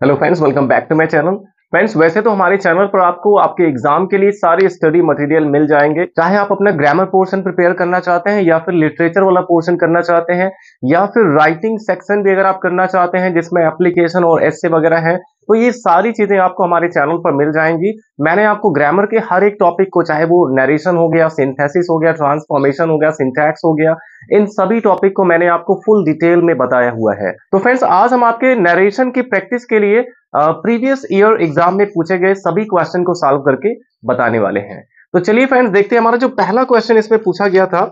Hello friends, welcome back to my channel. Friends, वैसे तो हमारे चैनल पर आपको आपके एग्जाम के लिए सारे स्टडी मटेरियल मिल जाएंगे, चाहे आप अपना ग्रामर पोर्शन प्रिपेयर करना चाहते हैं या फिर लिटरेचर वाला पोर्शन करना चाहते हैं या फिर राइटिंग सेक्शन भी अगर आप करना चाहते हैं जिसमें एप्लीकेशन और एस्से वगैरह है, तो ये सारी चीजें आपको हमारे चैनल पर मिल जाएंगी। मैंने आपको ग्रामर के हर एक टॉपिक को, चाहे वो नरेशन हो गया, सिंथेसिस हो गया, ट्रांसफॉर्मेशन हो गया, सिंटैक्स हो गया, इन सभी टॉपिक को मैंने आपको फुल डिटेल में बताया हुआ है। तो फ्रेंड्स, आज हम आपके नरेशन की प्रैक्टिस के लिए प्रीवियस ईयर एग्जाम में पूछे गए सभी क्वेश्चन को सॉल्व करके बताने वाले हैं। तो चलिए फ्रेंड्स, देखते हैं हमारा जो पहला क्वेश्चन इसमें पूछा गया था,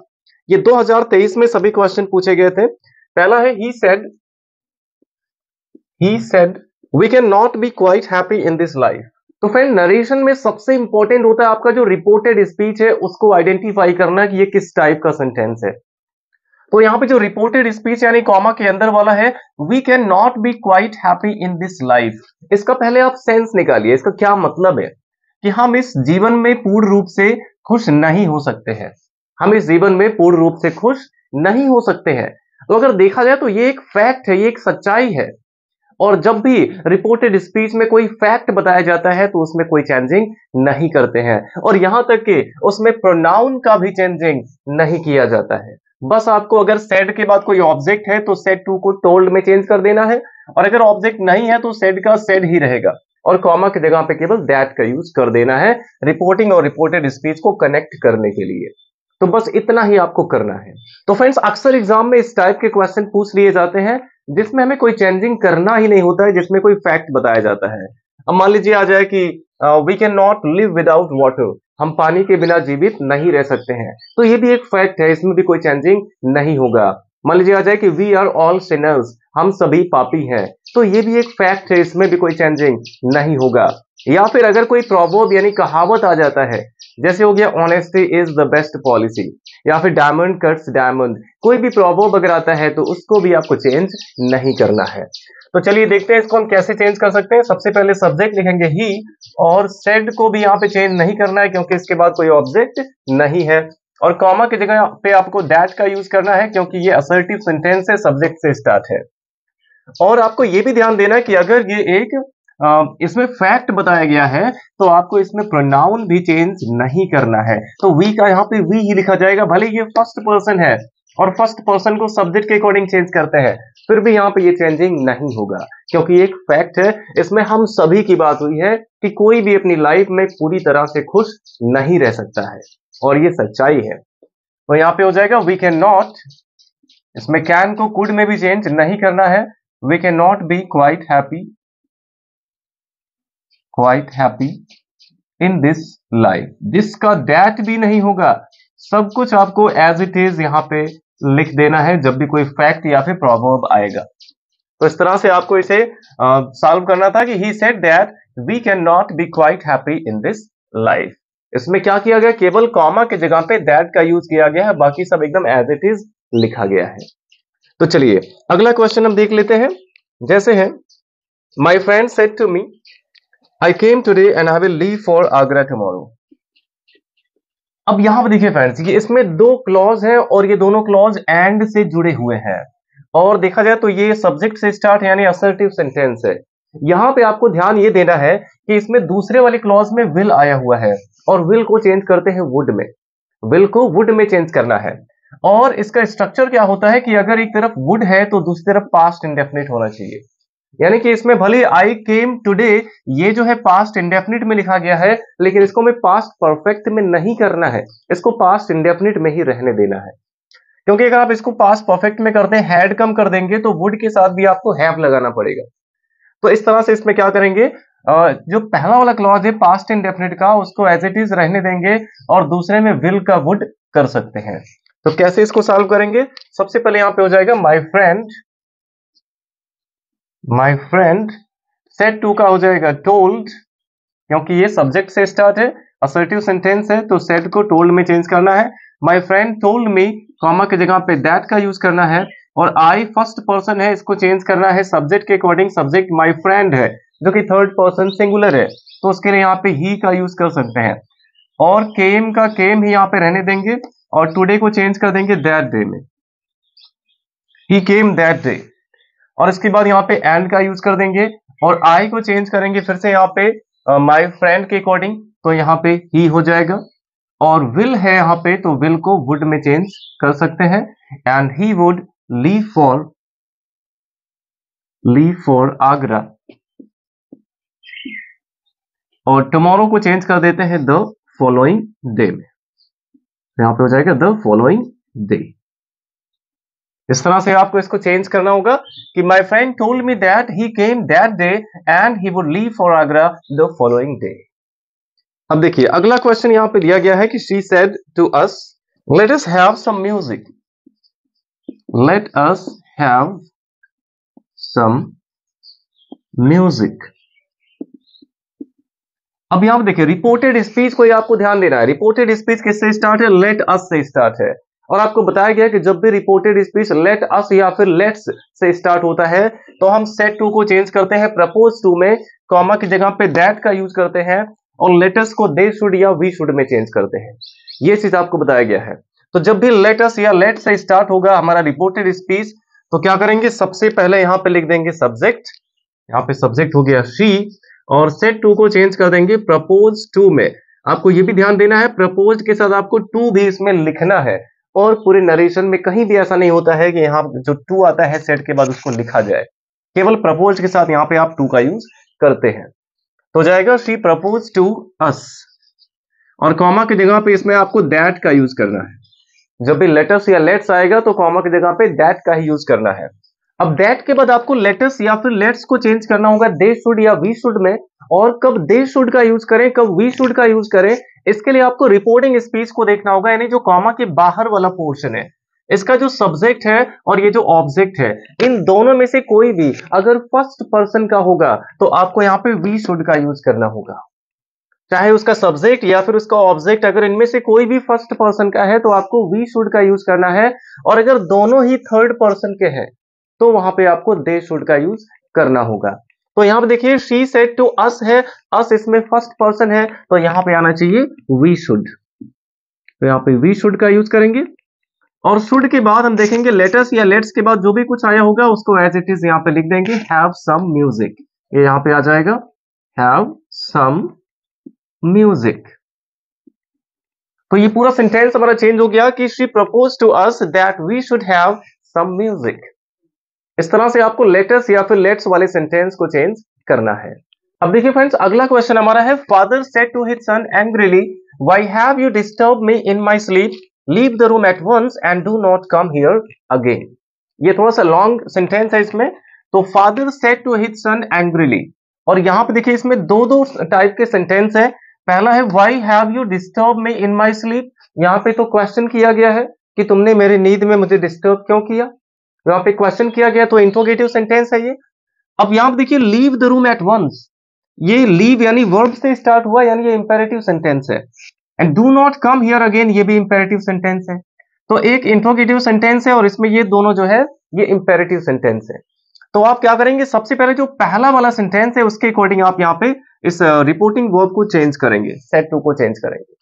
ये 2023 में सभी क्वेश्चन पूछे गए थे। पहला है he said we can not be quite happy in this life. तो फ्रेंड, नरेशन में सबसे इंपॉर्टेंट होता है आपका जो रिपोर्टेड स्पीच है उसको आइडेंटिफाई करना कि ये किस टाइप का सेंटेंस है। तो यहाँ पे जो रिपोर्टेड स्पीच यानी कॉमा के अंदर वाला है, we can not be quite happy in this life, इसका पहले आप सेंस निकालिए। इसका क्या मतलब है कि हम इस जीवन में पूर्ण रूप से खुश नहीं हो सकते हैं। हम इस जीवन में पूर्ण रूप से खुश नहीं हो सकते हैं। तो अगर देखा जाए तो ये एक फैक्ट है, ये एक सच्चाई है। और जब भी रिपोर्टेड स्पीच में कोई फैक्ट बताया जाता है तो उसमें कोई चेंजिंग नहीं करते हैं, और यहां तक कि उसमें प्रोनाउन का भी चेंजिंग नहीं किया जाता है। बस आपको अगर सेड के बाद कोई ऑब्जेक्ट है तो सेड टू को टोल्ड में चेंज कर देना है, और अगर ऑब्जेक्ट नहीं है तो सेड का सेड ही रहेगा, और कॉमा की जगह पे केवल दैट का यूज कर देना है रिपोर्टिंग और रिपोर्टेड स्पीच को कनेक्ट करने के लिए। तो बस इतना ही आपको करना है। तो फ्रेंड्स, अक्सर एग्जाम में इस टाइप के क्वेश्चन पूछ लिए जाते हैं जिसमें हमें कोई चेंजिंग करना ही नहीं होता है, जिसमें कोई फैक्ट बताया जाता है। अब मान लीजिए आ जाए कि we can not live without water, हम पानी के बिना जीवित नहीं रह सकते हैं, तो ये भी एक फैक्ट है, इसमें भी कोई चेंजिंग नहीं होगा। मान लीजिए आ जाए कि वी आर ऑल सिनर्स, हम सभी पापी हैं, तो ये भी एक फैक्ट है, इसमें भी कोई चेंजिंग नहीं होगा। या फिर अगर कोई प्रोवर्ब यानी कहावत आ जाता है, जैसे हो गया honesty is the best policy, या फिर डायमंड कट्स डायमंड, कोई भी प्रोवर्ब अगर आता है तो उसको भी आपको चेंज नहीं करना है। तो चलिए देखते हैं इसको हम कैसे चेंज कर सकते हैं। सबसे पहले सब्जेक्ट लिखेंगे ही, और सेड को भी यहाँ पे चेंज नहीं करना है क्योंकि इसके बाद कोई ऑब्जेक्ट नहीं है, और कॉमा की जगह पे आपको दैट का यूज करना है क्योंकि ये असर्टिव सेंटेंस है, सब्जेक्ट से स्टार्ट है। और आपको ये भी ध्यान देना है कि अगर ये एक इसमें फैक्ट बताया गया है तो आपको इसमें प्रोनाउन भी चेंज नहीं करना है। तो वी का यहाँ पे वी ही लिखा जाएगा, भले ये फर्स्ट पर्सन है और फर्स्ट पर्सन को सब्जेक्ट के अकॉर्डिंग चेंज करते हैं, फिर भी यहाँ पे ये चेंजिंग नहीं होगा क्योंकि एक फैक्ट है, इसमें हम सभी की बात हुई है कि कोई भी अपनी लाइफ में पूरी तरह से खुश नहीं रह सकता है, और ये सच्चाई है। तो यहाँ पे हो जाएगा वी कैन नॉट, इसमें कैन को कुड में भी चेंज नहीं करना है, we can not be quite happy in this life. This का दैट भी नहीं होगा, सब कुछ आपको एज इट इज यहाँ पे लिख देना है जब भी कोई फैक्ट या फिर प्रोवर्ब आएगा। तो इस तरह से आपको इसे सॉल्व करना था कि he said that we can not be quite happy in this life. इसमें क्या किया गया, केवल कॉमा की जगह पे दैट का यूज किया गया है, बाकी सब एकदम एज इट इज लिखा गया है। तो चलिए अगला क्वेश्चन हम देख लेते हैं। जैसे है, my friend said to me I came today and I will leave for Agra tomorrow. अब यहां पर देखिए फ्रेंड्स, ये इसमें दो क्लॉज है और ये दोनों क्लॉज एंड से जुड़े हुए हैं, और देखा जाए तो ये सब्जेक्ट से स्टार्ट यानी असर्टिव सेंटेंस है। यहां पे आपको ध्यान ये देना है कि इसमें दूसरे वाले क्लॉज में विल आया हुआ है, और विल को चेंज करते हैं वुड में, विल को वुड में चेंज करना है। और इसका स्ट्रक्चर क्या होता है कि अगर एक तरफ वुड है तो दूसरी तरफ पास्ट इंडेफिनिट होना चाहिए, यानी कि इसमें भले आई केम टुडे ये जो है पास्ट इंडेफिनिट में लिखा गया है, लेकिन इसको हमें पास्ट परफेक्ट में नहीं करना है, इसको पास्ट इंडेफिनिट में ही रहने देना है। क्योंकि अगर आप इसको पास्ट परफेक्ट में करते हैं, हैड कम कर देंगे तो वुड के साथ भी आपको हैव लगाना पड़ेगा। तो इस तरह से इसमें क्या करेंगे, जो पहला वाला क्लॉज है पास्ट इंडेफिनिट का, उसको एज इट इज रहने देंगे और दूसरे में विल का वुड कर सकते हैं। तो कैसे इसको सॉल्व करेंगे, सबसे पहले यहां पे हो जाएगा माई फ्रेंड सेड टू का हो जाएगा टोल्ड, क्योंकि ये सब्जेक्ट से स्टार्ट है, असर्टिव सेंटेंस है, तो सेड को टोल्ड में चेंज करना है। My friend told me, comma की जगह पे दैट का यूज करना है, और आई फर्स्ट पर्सन है, इसको चेंज करना है सब्जेक्ट के अकॉर्डिंग, सब्जेक्ट माई फ्रेंड है जो कि थर्ड पर्सन सिंगुलर है, तो उसके लिए यहाँ पे ही का यूज कर सकते हैं, और केम का केम ही यहाँ पे रहने देंगे, और टुडे को चेंज कर देंगे दैट डे में, ही केम दैट डे। और इसके बाद यहाँ पे एंड का यूज कर देंगे, और आई को चेंज करेंगे फिर से यहाँ पे माय फ्रेंड के अकॉर्डिंग, तो यहाँ पे ही हो जाएगा। और विल है यहाँ पे, तो विल को वुड में चेंज कर सकते हैं, and he would leave for Agra. और टुमारो को चेंज कर देते हैं द फॉलोइंग डे में, यहां पे हो जाएगा द फॉलोइंग डे। इस तरह से आपको इसको चेंज करना होगा कि my friend told me that he came that day and he would leave for Agra the following day. अब देखिए अगला क्वेश्चन यहां पे दिया गया है कि she said to us let us have some music, let us have some music. अब यहां पे देखिए रिपोर्टेड स्पीच को आपको ध्यान देना है। रिपोर्टेड स्पीच किससे स्टार्ट है? लेट अस से स्टार्ट है। और आपको बताया गया कि जब भी रिपोर्टेड स्पीच लेट अस या फिर लेट्स से स्टार्ट होता है तो हम सेड टू को चेंज करते हैं प्रपोज टू में, कॉमा की जगह पे दैट का यूज करते हैं, और लेटस को दे शुड या वी शुड में चेंज करते हैं। ये चीज आपको बताया गया है। तो जब भी लेट अस या लेट से स्टार्ट होगा हमारा रिपोर्टेड स्पीच, तो क्या करेंगे? सबसे पहले यहां पे लिख देंगे सब्जेक्ट, यहाँ पे सब्जेक्ट हो गया शी, और सेट टू को चेंज कर देंगे प्रपोज टू में। आपको ये भी ध्यान देना है प्रपोज के साथ आपको टू भी इसमें लिखना है, और पूरे नरेशन में कहीं भी ऐसा नहीं होता है कि यहाँ जो टू आता है सेट के बाद उसको लिखा जाए, केवल प्रपोज के साथ यहाँ पे आप टू का यूज करते हैं। तो जाएगा शी प्रपोज टू अस, और कॉमा की जगह पे इसमें आपको दैट का यूज करना है। जब भी लेटर्स या लेट्स आएगा तो कॉमा की जगह पे दैट का ही यूज करना है। अब दैट के बाद आपको लेटर्स या फिर लेट्स को चेंज करना होगा दे शुड या वी शुड में, और कब दे शुड का यूज करें कब वी शुड का यूज करें, इसके लिए आपको रिपोर्टिंग स्पीच को देखना होगा, यानी जो कॉमा के बाहर वाला पोर्शन है, इसका जो सब्जेक्ट है और ये जो ऑब्जेक्ट है, इन दोनों में से कोई भी अगर फर्स्ट पर्सन का होगा तो आपको यहाँ पे वी शुड का यूज करना होगा। चाहे उसका सब्जेक्ट या फिर उसका ऑब्जेक्ट अगर इनमें से कोई भी फर्स्ट पर्सन का है तो आपको वी शुड का यूज करना है, और अगर दोनों ही थर्ड पर्सन के हैं तो वहां पे आपको दे शुड का यूज करना होगा। तो यहां पे देखिए शी सेड टू अस है, अस इसमें फर्स्ट पर्सन है, तो यहां पे आना चाहिए वी शुड, तो यहां पे वी शुड का यूज करेंगे। और शुड के बाद हम देखेंगे लेटर्स या लेट्स के बाद जो भी कुछ आया होगा उसको एज इट इज यहां पे लिख देंगे हैव सम म्यूजिक, ये यहां पे आ जाएगा हैव सम म्यूजिक। तो ये पूरा सेंटेंस हमारा चेंज हो गया कि she propose to us that we should have some music. इस तरह से आपको लेटर्स या फिर लेट्स वाले सेंटेंस को चेंज करना है। अब देखिए फ्रेंड्स अगला क्वेश्चन हमारा है father said to his son angrily why have you disturb me in my sleep, leave the room at once and do not come here again. ये थोड़ा सा लॉन्ग सेंटेंस है इसमें। तो father said to his son angrily, और यहां पे देखिए इसमें दो दो टाइप के सेंटेंस है। पहला है why have you disturb me in my sleep, यहां पे तो क्वेश्चन किया गया है कि तुमने मेरी नींद में मुझे डिस्टर्ब क्यों किया, यहाँ पे क्वेश्चन किया गया तो इंट्रोगेटिव सेंटेंस है ये। अब यहां पे देखिए leave the room at once, ये लीव यानी वर्ब से स्टार्ट हुआ, यानी ये इंपेरेटिव सेंटेंस है। And do not come here again, ये भी इंपेरेटिव सेंटेंस है। तो एक इंट्रोगेटिव सेंटेंस है और इसमें ये दोनों जो है ये इंपेरेटिव सेंटेंस है। तो आप क्या करेंगे? सबसे पहले जो पहला वाला सेंटेंस है उसके अकॉर्डिंग आप यहाँ पे इस रिपोर्टिंग वर्ब को चेंज करेंगे, सेड टू को चेंज करेंगे।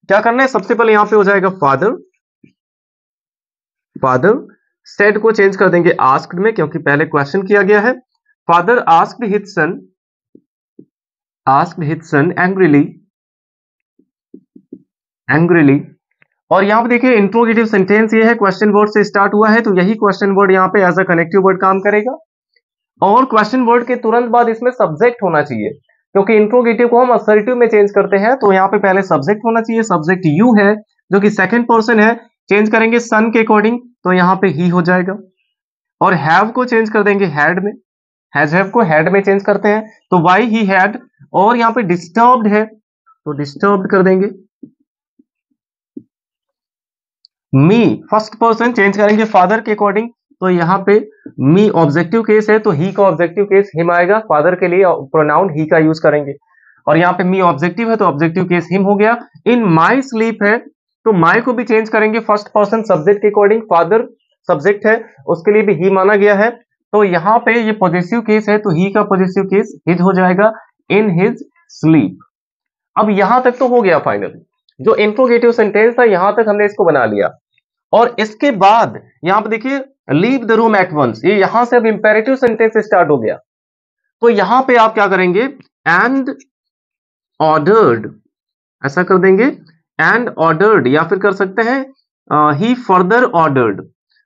क्या करना है? सबसे पहले यहां पे हो जाएगा फादर, फादर सेड को चेंज कर देंगे आस्क्ड में, क्योंकि पहले क्वेश्चन किया गया है। Father asked his son angrily, angrily. और यहां पे देखिए इंट्रोगेटिव सेंटेंस ये है, क्वेश्चन वर्ड से स्टार्ट हुआ है, तो यही क्वेश्चन वर्ड यहां पे एज अ कनेक्टिव वर्ड काम करेगा। और क्वेश्चन वर्ड के तुरंत बाद इसमें सब्जेक्ट होना चाहिए, क्योंकि इंट्रोगेटिव को हम असर्टिव में चेंज करते हैं, तो यहाँ पे पहले सब्जेक्ट होना चाहिए। सब्जेक्ट यू है जो कि सेकंड पर्सन है, चेंज करेंगे सन के अकॉर्डिंग, तो यहाँ पे ही हो जाएगा। और हैव को चेंज कर देंगे हैड में, हैज हैव को हैड में चेंज करते हैं, तो वाई ही हैड। और यहाँ पे डिस्टर्ब्ड है तो डिस्टर्ब्ड कर देंगे। मी फर्स्ट पर्सन चेंज करेंगे फादर के अकॉर्डिंग, तो यहाँ पे मी ऑब्जेक्टिव केस है तो ही का ऑब्जेक्टिव केस हिम आएगा, फादर के लिए प्रोनाउन ही का यूज करेंगे। और यहाँ पे मी ऑब्जेक्टिव है तो ऑब्जेक्टिव केस हिम हो गया। इन माई स्लीप है तो माई को भी चेंज करेंगे फर्स्ट पर्सन सब्जेक्ट के अकॉर्डिंग, फादर सब्जेक्ट है उसके लिए भी ही माना गया है, तो यहाँ पे ये पॉजिटिव केस है तो ही का पॉजिटिव केस हिज हो जाएगा, इन हिज स्लीप। अब यहां तक तो हो गया फाइनल, जो इंट्रोगेटिव सेंटेंस था यहां तक हमने इसको बना लिया। और इसके बाद यहां पे देखिए leave the room at once, ये यहां से अब इंपेरेटिव सेंटेंस स्टार्ट हो गया। तो यहां पे आप क्या करेंगे, एंड ऑर्डर्ड ऐसा कर देंगे, एंड ऑर्डर्ड, या फिर कर सकते हैं ही फर्दर ऑर्डर्ड।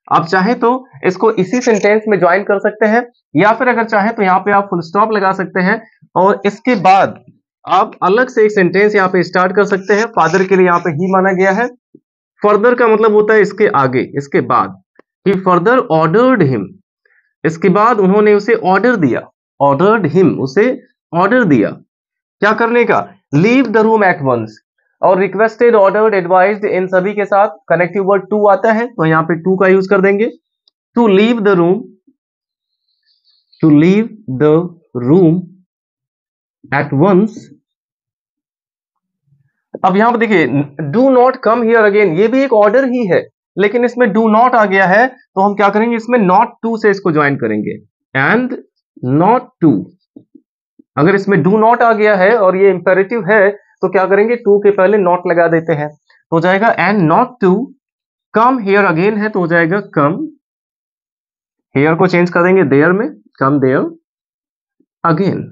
आप चाहे तो इसको इसी सेंटेंस में ज्वाइन कर सकते हैं, या फिर अगर चाहे तो यहां पे आप फुल स्टॉप लगा सकते हैं और इसके बाद आप अलग से एक सेंटेंस यहां पे स्टार्ट कर सकते हैं। फादर के लिए यहां पे ही माना गया है, फर्दर का मतलब होता है इसके आगे, इसके बाद। ही फर्दर ऑर्डर्ड हिम, इसके बाद उन्होंने उसे ऑर्डर दिया, ऑर्डर्ड हिम, उसे ऑर्डर दिया क्या करने का, leave the room at once. और रिक्वेस्टेड, ऑर्डर्ड, एडवाइज्ड, इन सभी के साथ कनेक्टिव वर्ड टू आता है, तो यहां पे टू का यूज कर देंगे। To leave the room, to leave the room at once. अब यहां पर देखिए, do not come here again, ये भी एक ऑर्डर ही है, लेकिन इसमें डू नॉट आ गया है, तो हम क्या करेंगे, इसमें नॉट टू से इसको ज्वाइन करेंगे, एंड नॉट टू। अगर इसमें डू नॉट आ गया है और ये इंपेरेटिव है, तो क्या करेंगे, टू के पहले नॉट लगा देते हैं, तो हो जाएगा and not to come here again है, तो हो जाएगा कम, हियर को चेंज कर देंगे देयर में, कम देयर अगेन।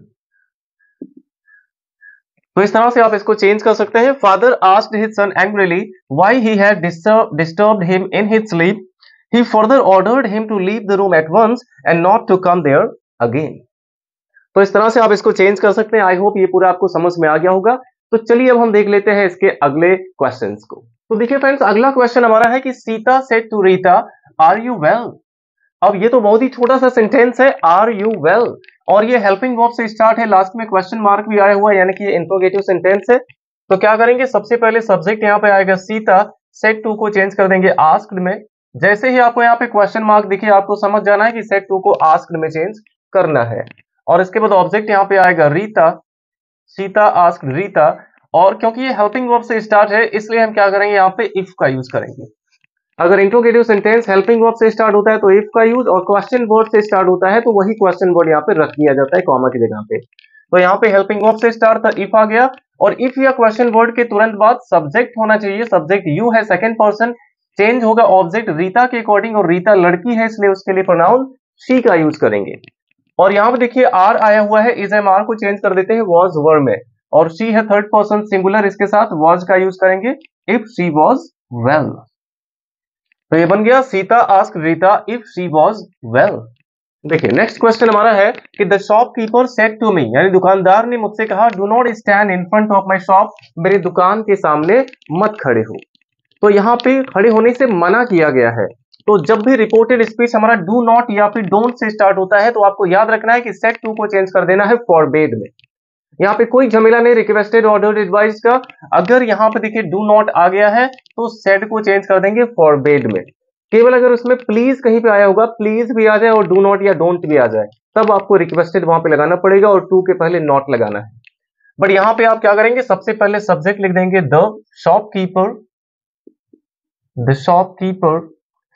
तो इस तरह से आप इसको चेंज कर सकते हैं। Father asked his son angrily why he had disturbed him in his sleep, he further ordered him to leave the room at once and not to come there again. तो इस तरह से आप इसको चेंज कर सकते हैं। आई होप ये पूरा आपको समझ में आ गया होगा। तो चलिए अब हम देख लेते हैं इसके अगले क्वेश्चंस को। तो देखिए फ्रेंड्स, अगला क्वेश्चन हमारा है कि Sita said to Rita are you well. अब ये तो बहुत ही छोटा सा सेंटेंस है, आर यू वेल, और ये हेल्पिंग वर्ब से स्टार्ट है, लास्ट में क्वेश्चन मार्क भी आया हुआ है, यानी कि ये इंट्रोगेटिव सेंटेंस है। तो क्या करेंगे, सबसे पहले सब्जेक्ट यहाँ पे आएगा सीता, सेड टू को चेंज कर देंगे आस्क्ड में। जैसे ही आपको यहाँ पे क्वेश्चन मार्क दिखे, आपको समझ जाना है कि सेड टू को आस्क्ड में चेंज करना है। और इसके बाद ऑब्जेक्ट यहाँ पे आएगा रीता, सीता आस्क्ड रीता, और क्योंकि ये हेल्पिंग वर्ब से स्टार्ट है, इसलिए हम क्या करेंगे, यहाँ पे इफ का यूज करेंगे। अगर इंट्रोगेटिव सेंटेंस हेल्पिंग वर्ब से स्टार्ट होता है तो इफ का यूज, और क्वेश्चन वर्ड से स्टार्ट होता है तो वही क्वेश्चन वर्ड यहाँ पे रख दिया जाता है कॉमा की जगह पे। तो यहाँ पे हेल्पिंग वर्ब से स्टार्ट था, इफ आ गया, और इफ या क्वेश्चन वर्ड के तुरंत बाद सब्जेक्ट होना चाहिए। सब्जेक्ट यू है, सेकंड पर्सन, चेंज होगा ऑब्जेक्ट रीता के अकॉर्डिंग, और रीता लड़की है इसलिए उसके लिए प्रोनाउन शी का यूज करेंगे। और यहाँ पे देखिए आर आया हुआ है, इस एम आर को चेंज कर देते हैं वॉज वर में, और शी है थर्ड पर्सन सिंगुलर, इसके साथ वॉज का यूज करेंगे इफ शी वॉज वेल। तो ये बन गया Sita asked Rita if she was well. देखिए नेक्स्ट क्वेश्चन हमारा है कि the shopkeeper said to me, यानी दुकानदार ने मुझसे कहा, do not stand in front of my shop, मेरी दुकान के सामने मत खड़े हो। तो यहाँ पे खड़े होने से मना किया गया है। तो जब भी रिपोर्टेड स्पीच हमारा डू नॉट या फिर डोंट से स्टार्ट होता है, तो आपको याद रखना है कि सेड टू को चेंज कर देना है फॉरबेड में। यहाँ पे कोई झमेला नहीं रिक्वेस्टेड, ऑर्डर्ड, एडवाइस का। अगर यहाँ पे देखिए डू नॉट आ गया है तो सेड को चेंज कर देंगे फॉरबेड में। केवल अगर उसमें प्लीज कहीं पे आया होगा, प्लीज भी आ जाए और डू नॉट या डोंट भी आ जाए, तब आपको रिक्वेस्टेड वहां पे लगाना पड़ेगा और टू के पहले नॉट लगाना है। बट यहाँ पे आप क्या करेंगे, सबसे पहले सब्जेक्ट लिख देंगे the shopkeeper, the shopkeeper,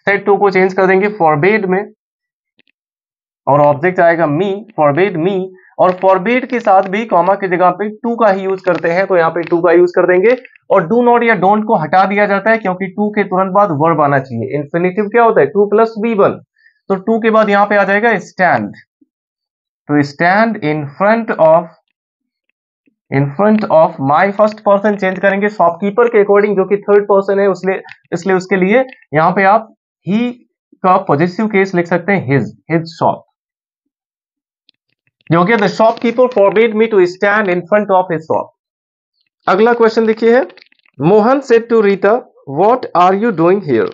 said to को चेंज कर देंगे फॉरबेड में, और ऑब्जेक्ट आएगा मी, फॉरबेड मी, और फॉरबेड के साथ भी कॉमा की जगह पे टू का ही यूज करते हैं, तो यहाँ पे टू का यूज कर देंगे। और डू नॉट या डोंट को हटा दिया जाता है क्योंकि टू के तुरंत बाद वर्ब आना चाहिए। इन्फिनिटिव क्या होता है, टू प्लस बी वन, तो टू के बाद यहाँ पे आ जाएगा स्टैंड, तो stand in front of my, first person change करेंगे शॉपकीपर के अकॉर्डिंग, जो कि थर्ड पर्सन है, इसलिए उसके लिए यहाँ पे आप ही का पॉजिटिव केस लिख सकते हैं, हिज शॉप, जो कि the shopkeeper forbid me to stand in front of his shop. अगला क्वेश्चन देखिए है, Mohan said to Rita what are you doing here.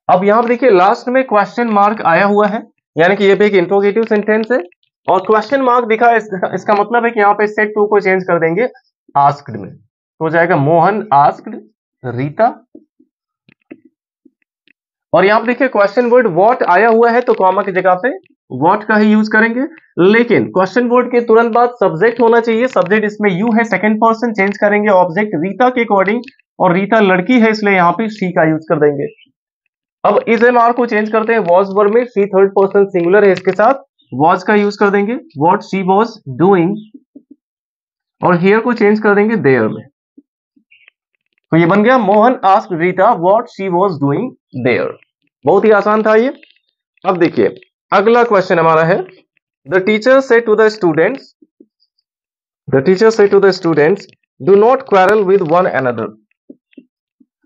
अब यहां पर देखिए लास्ट में क्वेश्चन मार्क आया हुआ है, यानी कि ये भी एक इंट्रोगेटिव सेंटेंस है, और क्वेश्चन मार्क दिखा इसका मतलब है कि यहाँ पे सेड टू को चेंज कर देंगे आस्क्ड में, तो हो जाएगा मोहन आस्क्ड रीता। और यहाँ पे देखिए क्वेश्चन वर्ड व्हाट आया हुआ है, तो कॉमा की जगह पे व्हाट का ही यूज करेंगे, लेकिन क्वेश्चन वर्ड के तुरंत बाद सब्जेक्ट होना चाहिए। सब्जेक्ट इसमें यू है, सेकंड पर्सन, चेंज करेंगे ऑब्जेक्ट रीता के अकॉर्डिंग, और रीता लड़की है इसलिए यहाँ पे शी का यूज कर देंगे। अब इस एम आर को चेंज करते हैं वॉज वर्ब में, शी थर्ड पर्सन सिंगुलर है, इसके साथ वॉज का यूज कर देंगे, व्हाट शी वॉज डूइंग, और हियर को चेंज कर देंगे देयर में। तो ये बन गया Mohan asked Rita what she was doing there. बहुत ही आसान था ये। अब देखिए अगला क्वेश्चन हमारा है the teacher said to the students, the teacher said to the students, do not quarrel with one another.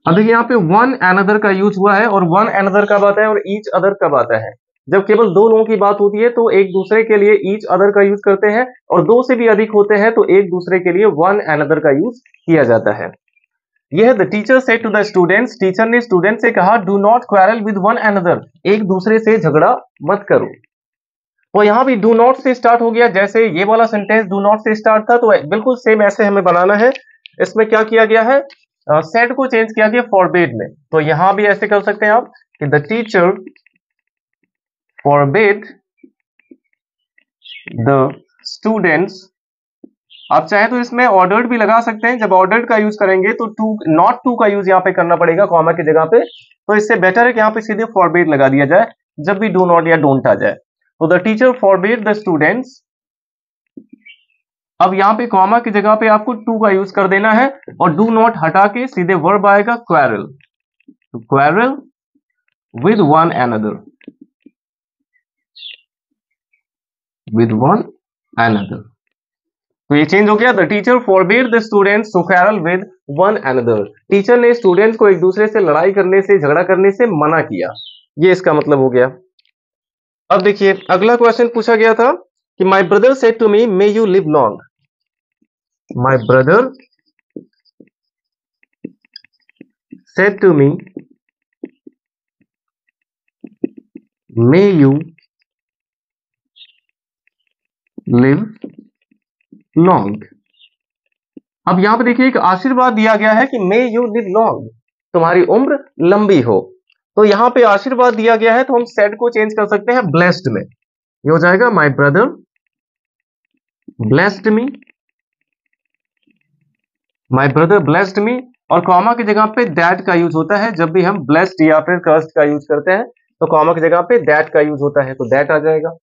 अब देखिए यहाँ पे वन अनदर का यूज हुआ है, और वन अनदर कब आता है और ईच अदर कब आता है? जब केवल दो लोगों की बात होती है तो एक दूसरे के लिए ईच अदर का यूज करते हैं, और दो से भी अधिक होते हैं तो एक दूसरे के लिए वन अनदर का यूज किया जाता है। यह the teacher said to the students, teacher ने स्टूडेंट से कहा do not quarrel with one another, एक दूसरे से झगड़ा मत करो। तो यहाँ भी डू नॉट से स्टार्ट हो गया, जैसे ये वाला सेंटेंस डू नॉट से स्टार्ट था, तो बिल्कुल सेम ऐसे हमें बनाना है। इसमें क्या किया गया है, सेड को चेंज किया गया फॉरबिड में। तो यहां भी ऐसे कर सकते हैं आप कि the teacher forbid the students. आप चाहे तो इसमें ऑर्डर्ड भी लगा सकते हैं, जब ऑर्डर्ड का यूज करेंगे तो टू नॉट टू का यूज यहाँ पे करना पड़ेगा कॉमा की जगह पे, तो इससे बेटर है कि यहाँ पे सीधे फॉरबिड लगा दिया जाए जब भी डू नॉट या डोंट आ जाए। तो the teacher forbid the students, अब यहाँ पे कॉमा की जगह पे आपको टू का यूज कर देना है, और डू नॉट हटा के सीधे वर्ब आएगा quarrel, quarrel with one another, with one another. तो ये चेंज हो गया, the teacher forbid the students to quarrel with one another. Teacher ने स्टूडेंट्स को एक दूसरे से लड़ाई करने से, झगड़ा करने से मना किया, ये इसका मतलब हो गया। अब देखिए अगला क्वेश्चन पूछा गया था कि my brother said to me may you live long. My brother said to me may you live long. अब यहां पर देखिए एक आशीर्वाद दिया गया है कि मे यू लिव लॉन्ग, तुम्हारी उम्र लंबी हो। तो यहां पे आशीर्वाद दिया गया है तो हम सेड को चेंज कर सकते हैं ब्लेस्ड में, ये हो जाएगा my brother blessed me, my brother blessed me. और कॉमा की जगह पे दैट का यूज होता है, जब भी हम ब्लेस्ड या फिर कर्स्ड का यूज करते हैं तो कॉमा की जगह पे दैट का यूज होता है, तो दैट आ जाएगा।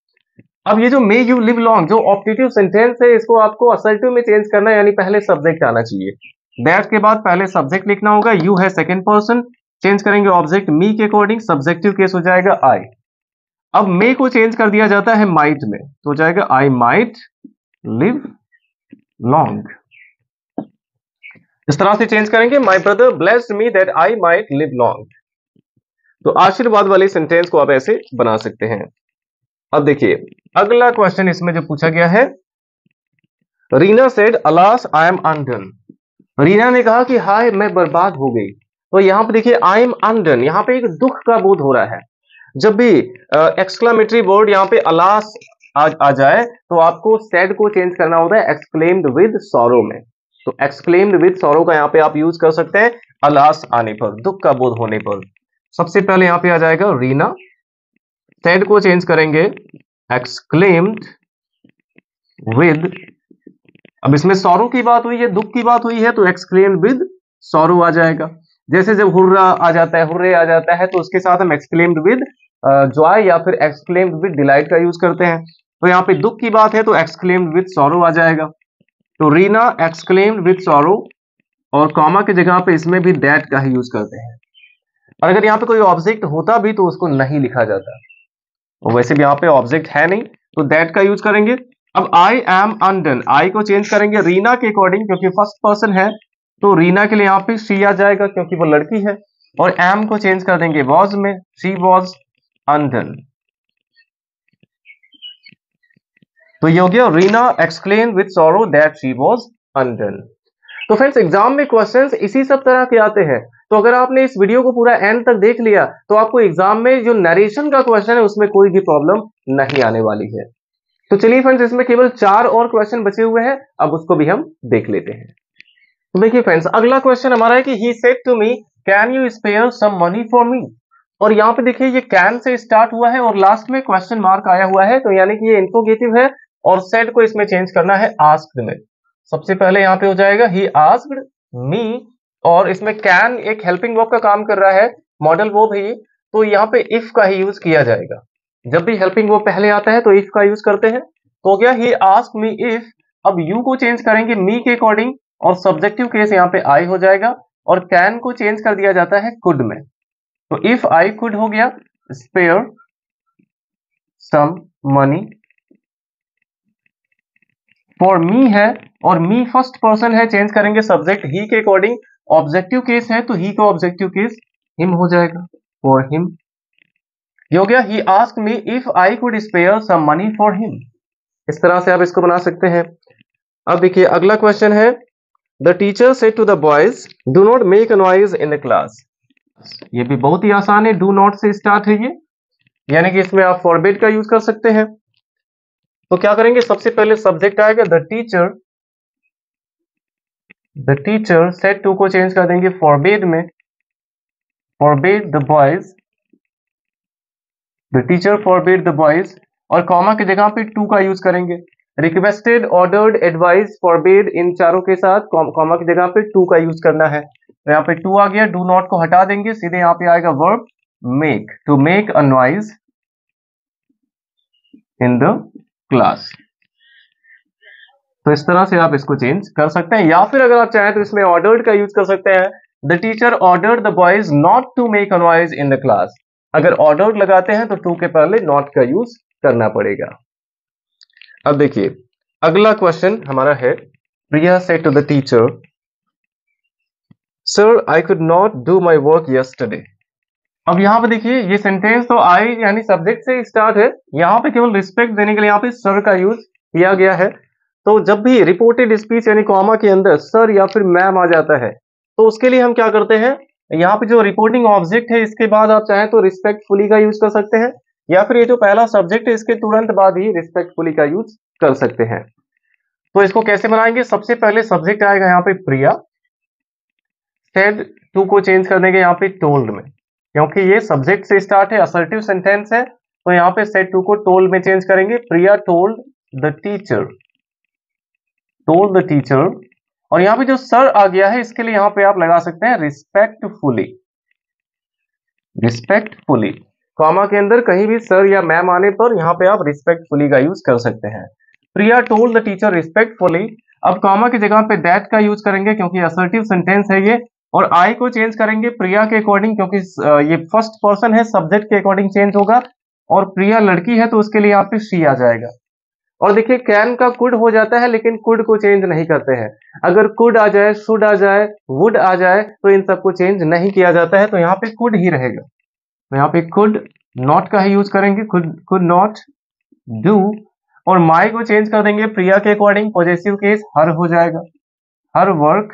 अब ये जो मे यू लिव लॉन्ग जो ऑप्टेटिव सेंटेंस है, इसको आपको असर्टिव में चेंज करना है, यानी पहले सब्जेक्ट आना चाहिए। दैट के बाद पहले सब्जेक्ट लिखना होगा, यू है सेकंड पर्सन, चेंज करेंगे ऑब्जेक्ट मी के अकॉर्डिंग, सब्जेक्टिव केस हो जाएगा आई। अब मे को चेंज कर दिया जाता है माइट में, तो हो जाएगा आई माइट लिव लॉन्ग। इस तरह से चेंज करेंगे, my brother blessed me that I might live long. तो आशीर्वाद वाले सेंटेंस को आप ऐसे बना सकते हैं। अब देखिए अगला क्वेश्चन इसमें जो पूछा गया है, Reena said alas I am undone. Reena ने कहा कि हाय मैं बर्बाद हो गई। तो यहां पे देखिए आई एम अनडन, यहां पे एक दुख का बोध हो रहा है। जब भी एक्सक्लामेटरी वर्ड यहाँ पे अलास आ जाए तो आपको सेड को चेंज करना होता है एक्सक्लेम्ड विद सॉरो में। तो एक्सक्लेम्ड विद सॉरो का यहाँ पे आप यूज कर सकते हैं अलास आने पर, दुख का बोध होने पर। सबसे पहले यहाँ पे आ जाएगा रीना, सेड को चेंज करेंगे एक्सक्लेम्ड विद, अब इसमें सॉरो की बात हुई है, दुख की बात हुई है, तो एक्सक्लेम्ड विद सॉरो आ जाएगा। जैसे जब हुर्रा आ जाता है, हुर्रे आ जाता है, तो उसके साथ हम एक्सक्लेम्ड विद जॉय या फिर एक्सक्लेम्ड विद डिलाइट का यूज करते हैं। तो यहाँ पे दुख की बात है तो एक्सक्लेम्ड विद सॉरो आ जाएगा। तो रीना एक्सक्लेम्ड विद सॉरो, और कॉमा की जगह पे इसमें भी दैट का ही यूज करते हैं। और अगर यहाँ पे कोई ऑब्जेक्ट होता भी तो उसको नहीं लिखा जाता, और वैसे भी यहाँ पे ऑब्जेक्ट है नहीं तो दैट का यूज करेंगे। अब आई एम अनडन, आई को चेंज करेंगे रीना के अकॉर्डिंग, क्योंकि फर्स्ट पर्सन है तो रीना के लिए यहाँ पे शी आ जाएगा क्योंकि वो लड़की है, और एम को चेंज कर देंगे वॉज में, शी वॉज अनडन। तो ये हो गया Reena exclaim with sorrow that she was undone. तो फ्रेंड्स एग्जाम में क्वेश्चंस इसी सब तरह के आते हैं, तो अगर आपने इस वीडियो को पूरा एंड तक देख लिया तो आपको एग्जाम में जो नरेशन का क्वेश्चन है उसमें कोई भी प्रॉब्लम नहीं आने वाली है। तो चलिए फ्रेंड्स इसमें केवल 4 और क्वेश्चन बचे हुए हैं, अब उसको भी हम देख लेते हैं। तो देखिए फ्रेंड्स अगला क्वेश्चन हमारा है कि he said to me can you spare some money for me. और यहाँ पे देखिए ये कैन से स्टार्ट हुआ है और लास्ट में क्वेश्चन मार्क आया हुआ है, तो यानी कि ये इंट्रोगेटिव है, और सेड को इसमें चेंज करना है आस्क्ड में। सबसे पहले यहाँ पे हो जाएगा ही आस्क्ड मी, और इसमें कैन एक हेल्पिंग वर्ब का काम कर रहा है, मॉडल वर्ब है ये, तो यहाँ पे इफ का ही यूज किया जाएगा। जब भी हेल्पिंग वर्ब पहले आता है तो इफ का यूज करते हैं। तो हो गया ही आस्क्ड मी इफ, अब यू को चेंज करेंगे मी के अकॉर्डिंग, और सब्जेक्टिव केस यहाँ पे आई हो जाएगा, और कैन को चेंज कर दिया जाता है कुड में। तो इफ आई कुड हो गया spare some money for me है और मी फर्स्ट पर्सन है, चेंज करेंगे सब्जेक्ट ही के अकॉर्डिंग। ऑब्जेक्टिव केस है तो ही का ऑब्जेक्टिव केस हिम हो जाएगा, फॉर हिम। ये हो गया he asked me if I could spare some money for him. इस तरह से आप इसको बना सकते हैं। अब देखिए अगला क्वेश्चन है, the teacher said to the boys do not make a noise in the class. ये भी बहुत ही आसान है, डू नॉट से स्टार्ट है ये, यानी कि इसमें आप फॉरबिड का यूज कर सकते हैं। तो क्या करेंगे, सबसे पहले सब्जेक्ट आएगा द टीचर सेड टू को चेंज कर देंगे फॉरबिड में, forbid the boys, the teacher forbid the boys, और कॉमा की जगह पे टू का यूज करेंगे। रिक्वेस्टेड, ऑर्डर्ड, एडवाइज, फॉरबिड, इन चारों के साथ कॉमा की जगह पे टू का यूज करना है। तो यहाँ पे टू आ गया, डू नॉट को हटा देंगे, सीधे यहाँ पे आएगा verb make, to make a noise in the class. तो इस तरह से आप इसको चेंज कर सकते हैं, या फिर अगर आप चाहें तो इसमें ऑर्डर्ड का यूज कर सकते हैं। The teacher ordered the boys not to make a noise in the class. अगर ऑर्डर्ड लगाते हैं तो टू के पहले नॉट का यूज करना पड़ेगा। अब देखिए अगला क्वेश्चन हमारा है, Priya said to the teacher sir I could not do my work yesterday. अब यहाँ पे देखिए ये सेंटेंस तो आई यानी सब्जेक्ट से स्टार्ट है, यहाँ पे केवल रिस्पेक्ट देने के लिए यहाँ पे सर का यूज किया गया है। तो जब भी रिपोर्टेड स्पीच यानी कॉमा के अंदर सर या फिर मैम आ जाता है तो उसके लिए हम क्या करते हैं, यहाँ पे जो रिपोर्टिंग ऑब्जेक्ट है इसके बाद आप चाहें तो रिस्पेक्टफुली का यूज कर सकते हैं, या फिर ये जो पहला सब्जेक्ट है इसके तुरंत बाद ही रिस्पेक्टफुली का यूज कर सकते हैं। तो इसको कैसे बनाएंगे, सबसे पहले सब्जेक्ट आएगा यहाँ पे प्रिया, सेड टू को चेंज कर देंगे यहाँ पे टोल्ड में, क्योंकि ये सब्जेक्ट से स्टार्ट है, असर्टिव सेंटेंस है, तो यहाँ पे सेड टू को टोल्ड में चेंज करेंगे। Priya told the teacher, told the teacher, और यहाँ पे जो सर आ गया है इसके लिए यहाँ पे आप लगा सकते हैं रिस्पेक्टफुली, रिस्पेक्टफुली। कॉमा के अंदर कहीं भी सर या मैम आने पर यहाँ पे आप रिस्पेक्टफुली का यूज कर सकते हैं। प्रिया टोल्ड द टीचर रिस्पेक्टफुली। अब कॉमा की जगह पे दैट का यूज करेंगे क्योंकि असर्टिव सेंटेंस है ये, और आई को चेंज करेंगे प्रिया के अकॉर्डिंग, क्योंकि ये फर्स्ट पर्सन है, सब्जेक्ट के अकॉर्डिंग चेंज होगा, और प्रिया लड़की है तो उसके लिए यहाँ पे शी आ जाएगा। और देखिए कैन का कुड हो जाता है लेकिन कुड को चेंज नहीं करते हैं, अगर कुड आ जाए, शुड आ जाए, वुड आ जाए तो इन सबको चेंज नहीं किया जाता है, तो यहाँ पे कुड ही रहेगा। तो यहाँ पे कुड नॉट का ही यूज करेंगे, कुड नॉट डू, और माई को चेंज कर देंगे प्रिया के अकॉर्डिंग, पॉजेसिव केस हर हो जाएगा, हर वर्क,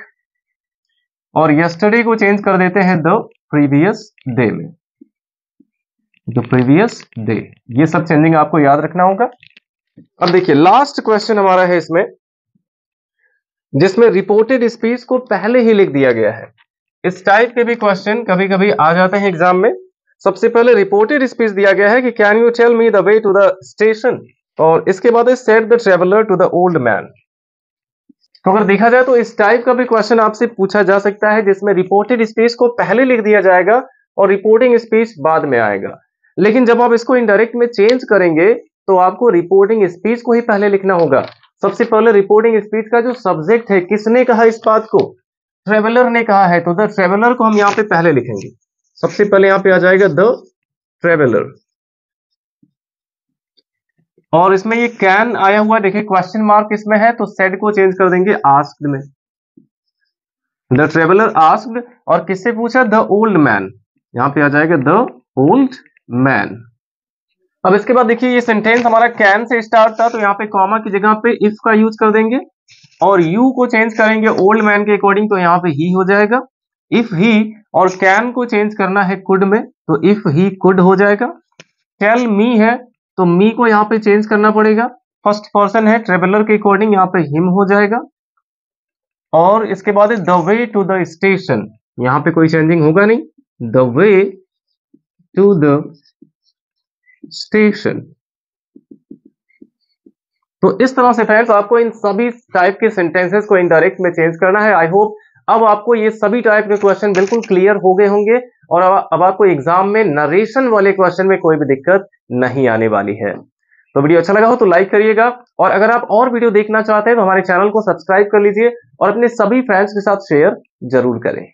और यस्टरडे को चेंज कर देते हैं द प्रीवियस डे में, द प्रीवियस डे। ये सब चेंजिंग आपको याद रखना होगा। अब देखिए लास्ट क्वेश्चन हमारा है इसमें, जिसमें रिपोर्टेड स्पीच को पहले ही लिख दिया गया है। इस टाइप के भी क्वेश्चन कभी कभी आ जाते हैं एग्जाम में। सबसे पहले रिपोर्टेड स्पीच दिया गया है कि can you tell me the way to the station, और इसके बाद said the traveller to the old man. तो अगर देखा जाए तो इस टाइप का भी क्वेश्चन आपसे पूछा जा सकता है, जिसमें रिपोर्टेड स्पीच को पहले लिख दिया जाएगा और रिपोर्टिंग स्पीच बाद में आएगा। लेकिन जब आप इसको इनडायरेक्ट में चेंज करेंगे तो आपको रिपोर्टिंग स्पीच को ही पहले लिखना होगा। सबसे पहले रिपोर्टिंग स्पीच का जो सब्जेक्ट है, किसने कहा इस बात को, ट्रेवलर ने कहा है, तो द ट्रेवलर को हम यहाँ पे पहले लिखेंगे। सबसे पहले यहाँ पे आ जाएगा द ट्रेवलर, और इसमें ये कैन आया हुआ देखिए क्वेश्चन मार्क इसमें है, तो सेड को चेंज कर देंगे आस्क्ड में, द ट्रेवलर आस्क्ड, और किससे पूछा, द ओल्ड मैन, यहाँ पे आ जाएगा द ओल्ड मैन। अब इसके बाद देखिए ये सेंटेंस हमारा कैन से स्टार्ट था, तो यहाँ पे कॉमा की जगह पे इफ का यूज कर देंगे, और यू को चेंज करेंगे ओल्ड मैन के अकॉर्डिंग, तो यहाँ पे ही हो जाएगा इफ ही, और कैन को चेंज करना है कुड में, तो इफ ही कुड हो जाएगा। टेल मी है तो मी को यहाँ पे चेंज करना पड़ेगा, फर्स्ट पर्सन है, ट्रेवलर के अकॉर्डिंग यहाँ पे हिम हो जाएगा। और इसके बाद the way to the station, यहाँ पे कोई चेंजिंग होगा नहीं, the way to the station. तो इस तरह से फ्रेंड्स आपको इन सभी टाइप के सेंटेंसेस को इनडायरेक्ट में चेंज करना है। आई होप अब आपको ये सभी टाइप के क्वेश्चन बिल्कुल क्लियर हो गए होंगे, और अब आपको एग्जाम में नरेशन वाले क्वेश्चन में कोई भी दिक्कत नहीं आने वाली है। तो वीडियो अच्छा लगा हो तो लाइक करिएगा, और अगर आप और वीडियो देखना चाहते हैं तो हमारे चैनल को सब्सक्राइब कर लीजिए और अपने सभी फ्रेंड्स के साथ शेयर जरूर करें।